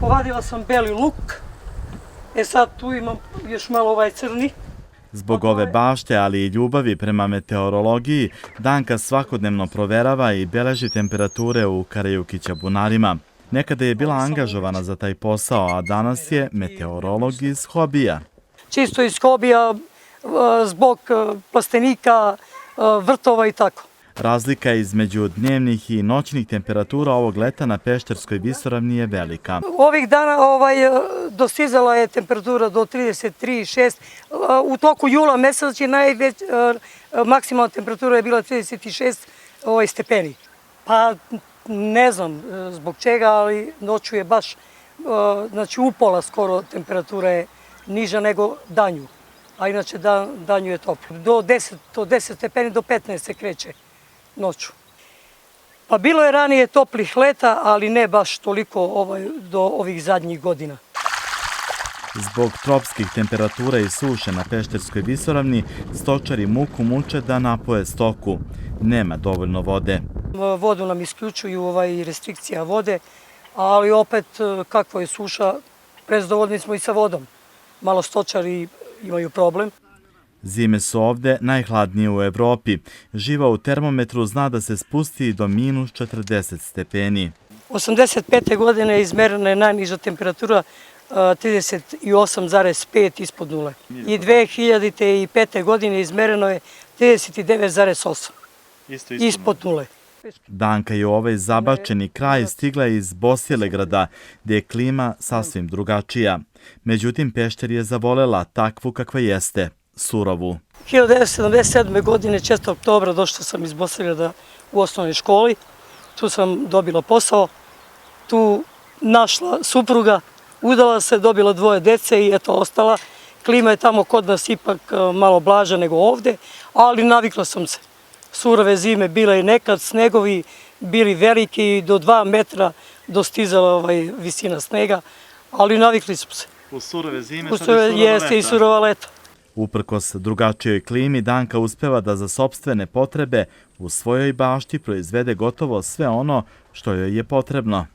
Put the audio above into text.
Povadila sam beli luk, sad tu imam još malo ovaj crni. Zbog ove bašte, ali i ljubavi prema meteorologiji, Danka svakodnevno proverava i beleži temperature u Karajukića bunarima. Nekada je bila angažovana za taj posao, a danas je meteorolog iz hobija. Čisto iz hobija, zbog plastenika, vrtova i tako. Razlika između dnevnih i noćnih temperatura ovog leta na Pešterskoj visoravni je velika. Ovih dana dostizala je temperatura do 33,6. U toku jula meseca maksimalna temperatura je bila 36 stepeni. Pa ne znam zbog čega, ali noću je baš, znači upola skoro temperatura je niža nego danju. A inače danju je toplo. Do 10 stepeni, do 15 se kreće noću. Pa bilo je ranije toplih leta, ali ne baš toliko do ovih zadnjih godina. Zbog tropskih temperatura i suše na Pešterskoj visoravni, stočari muku muče da napoje stoku. Nema dovoljno vode. Vodu nam isključuju restrikcija vode, ali opet kakva je suša, prezadovoljni smo i sa vodom. Malo stočari imaju problem. Zime su ovde najhladnije u Evropi. Živa u termometru zna da se spusti do minus 40 stepeni. 85. godine izmerena je najniža temperatura 38,5 ispod nule. I 2005. godine izmereno je 39,8 ispod nule. Danka je u ovaj zabačeni kraj stigla iz Bosilegrada, gde je klima sasvim drugačija. Međutim, Pešter je zavolela takvu kakva jeste, surovu. 1977. godine, 4. oktobra, došla sam iz Bosilegrada u osnovnoj školi. Tu sam dobila posao, tu našla supruga, udala se, dobila 2 dece i eto ostala. Klima je tamo kod nas ipak malo blaža nego ovde, ali navikla sam se. Surove zime bile i nekad, snegovi bili veliki i do 2 metra dostizala visina snega, ali navikli smo se. U surove zime, jeste i surova leta. Uprkos drugačijoj klimi, Danka uspeva da za sopstvene potrebe u svojoj bašti proizvede gotovo sve ono što joj je potrebno.